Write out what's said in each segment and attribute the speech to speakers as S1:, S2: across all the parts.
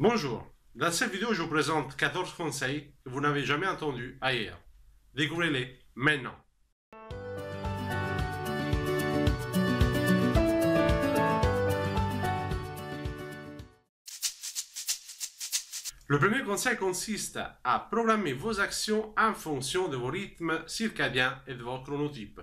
S1: Bonjour, dans cette vidéo je vous présente 14 conseils que vous n'avez jamais entendus ailleurs. Découvrez-les maintenant. Le premier conseil consiste à programmer vos actions en fonction de vos rythmes circadiens et de votre chronotype.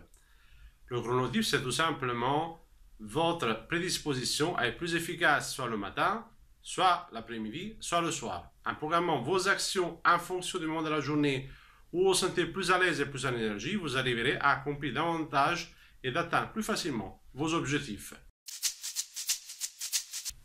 S1: Le chronotype, c'est tout simplement votre prédisposition à être plus efficace soit le matin, soit l'après-midi, soit le soir. En programmant vos actions en fonction du moment de la journée où vous vous sentez plus à l'aise et plus en énergie, vous arriverez à accomplir davantage et d'atteindre plus facilement vos objectifs.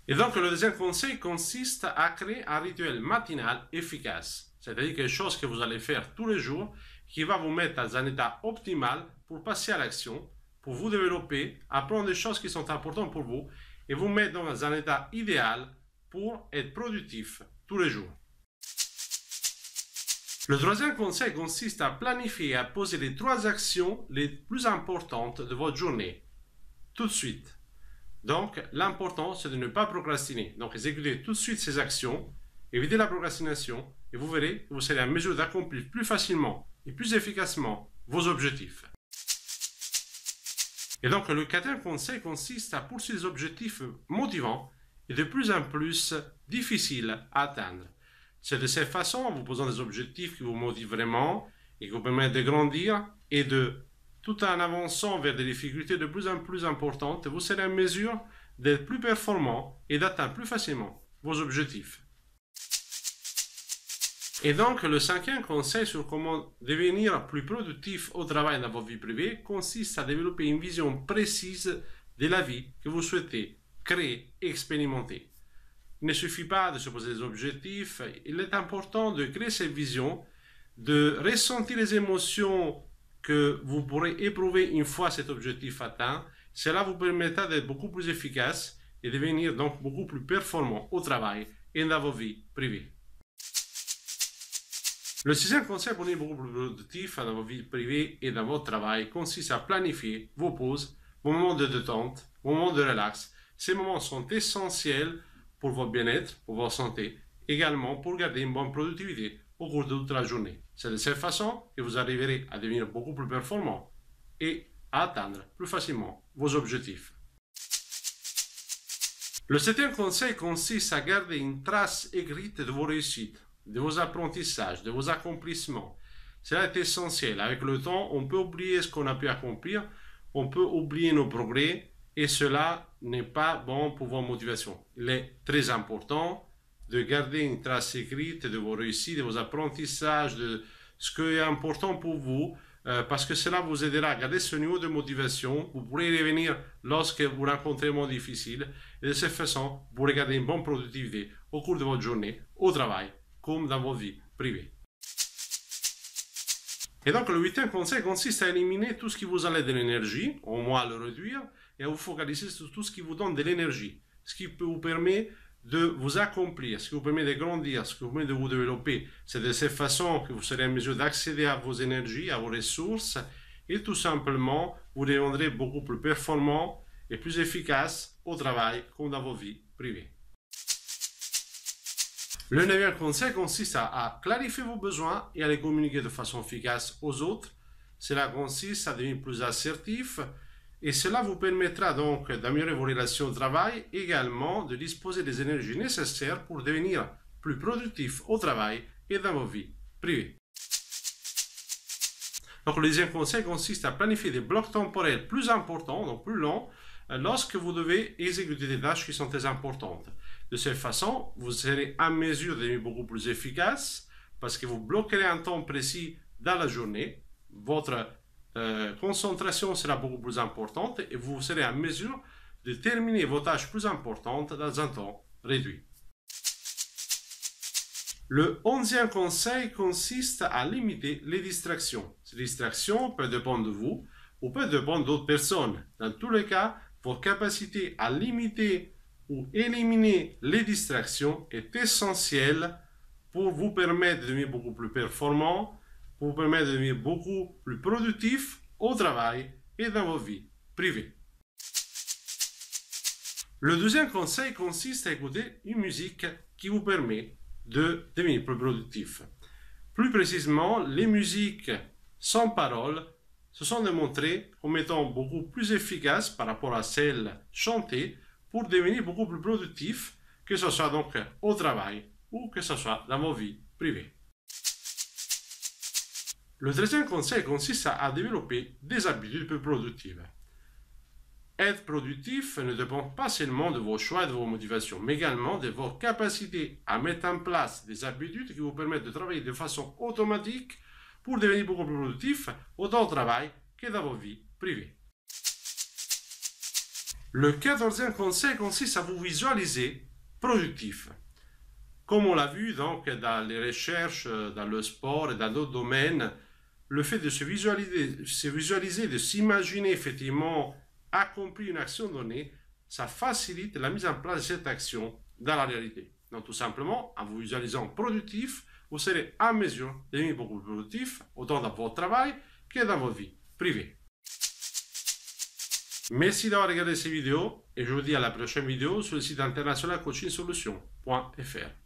S1: Et donc, le deuxième conseil consiste à créer un rituel matinal efficace, c'est-à-dire quelque chose que vous allez faire tous les jours qui va vous mettre dans un état optimal pour passer à l'action, pour vous développer, apprendre des choses qui sont importantes pour vous et vous mettre dans un état idéal pour être productif tous les jours. Le troisième conseil consiste à planifier et à poser les 3 actions les plus importantes de votre journée, tout de suite. Donc, l'important, c'est de ne pas procrastiner. Donc, exécutez tout de suite ces actions, évitez la procrastination, et vous verrez que vous serez en mesure d'accomplir plus facilement et plus efficacement vos objectifs. Et donc, le quatrième conseil consiste à poursuivre des objectifs motivants et de plus en plus difficiles à atteindre. C'est de cette façon, en vous posant des objectifs qui vous motivent vraiment et qui vous permettent de grandir et tout en avançant vers des difficultés de plus en plus importantes, vous serez en mesure d'être plus performant et d'atteindre plus facilement vos objectifs. Et donc, le cinquième conseil sur comment devenir plus productif au travail dans votre vie privée consiste à développer une vision précise de la vie que vous souhaitez créer et expérimenter. Il ne suffit pas de se poser des objectifs, il est important de créer cette vision, de ressentir les émotions que vous pourrez éprouver une fois cet objectif atteint. Cela vous permettra d'être beaucoup plus efficace et devenir donc beaucoup plus performant au travail et dans vos vies privées. Le sixième conseil pour devenir beaucoup plus productif dans vos vies privées et dans votre travail consiste à planifier vos pauses, vos moments de détente, vos moments de relax. Ces moments sont essentiels pour votre bien-être, pour votre santé, également pour garder une bonne productivité au cours de toute la journée. C'est de cette façon que vous arriverez à devenir beaucoup plus performant et à atteindre plus facilement vos objectifs. Le septième conseil consiste à garder une trace écrite de vos réussites, de vos apprentissages, de vos accomplissements. Cela est essentiel. Avec le temps, on peut oublier ce qu'on a pu accomplir, on peut oublier nos progrès et cela n'est pas bon pour votre motivation. Il est très important de garder une trace écrite de vos réussites, de vos apprentissages, de ce qui est important pour vous, parce que cela vous aidera à garder ce niveau de motivation. Vous pourrez y revenir lorsque vous rencontrez un moment difficile, et de cette façon, vous pourrez garder une bonne productivité au cours de votre journée, au travail, comme dans votre vie privée. Et donc, le huitième conseil consiste à éliminer tout ce qui vous enlève de l'énergie, au moins à le réduire, et à vous focaliser sur tout ce qui vous donne de l'énergie, ce qui vous permet de vous accomplir, ce qui vous permet de grandir, ce qui vous permet de vous développer. C'est de cette façon que vous serez en mesure d'accéder à vos énergies, à vos ressources, et tout simplement, vous deviendrez beaucoup plus performant et plus efficace au travail comme dans vos vies privées. Le neuvième conseil consiste à clarifier vos besoins et à les communiquer de façon efficace aux autres. Cela consiste à devenir plus assertif et cela vous permettra donc d'améliorer vos relations au travail, également de disposer des énergies nécessaires pour devenir plus productif au travail et dans vos vies privées. Donc, le deuxième conseil consiste à planifier des blocs temporels plus importants, donc plus longs, lorsque vous devez exécuter des tâches qui sont très importantes. De cette façon, vous serez en mesure de devenir beaucoup plus efficace parce que vous bloquerez un temps précis dans la journée. Votre concentration sera beaucoup plus importante et vous serez en mesure de terminer vos tâches plus importantes dans un temps réduit. Le 11e conseil consiste à limiter les distractions. Ces distractions peuvent dépendre de vous ou peuvent dépendre d'autres personnes. Dans tous les cas, votre capacité à limiter ou éliminer les distractions est essentielle pour vous permettre de devenir beaucoup plus performant, pour vous permettre de devenir beaucoup plus productif au travail et dans vos vies privées. Le deuxième conseil consiste à écouter une musique qui vous permet de devenir plus productif. Plus précisément, les musiques sans parole se sont démontrées comme étant beaucoup plus efficaces par rapport à celles chantées pour devenir beaucoup plus productif, que ce soit donc au travail ou que ce soit dans vos vies privées. Le 13e conseil consiste à développer des habitudes plus productives. Être productif ne dépend pas seulement de vos choix et de vos motivations, mais également de vos capacités à mettre en place des habitudes qui vous permettent de travailler de façon automatique pour devenir beaucoup plus productif, autant au travail que dans vos vies privées. Le 14e conseil consiste à vous visualiser productif. Comme on l'a vu donc dans les recherches, dans le sport et dans d'autres domaines, le fait de se visualiser, de s'imaginer effectivement accomplir une action donnée, ça facilite la mise en place de cette action dans la réalité. Donc tout simplement, en vous visualisant productif, vous serez en mesure de devenir beaucoup plus productif, autant dans votre travail que dans votre vie privée. Merci d'avoir regardé cette vidéo et je vous dis à la prochaine vidéo sur le site international coachingsolutions.fr.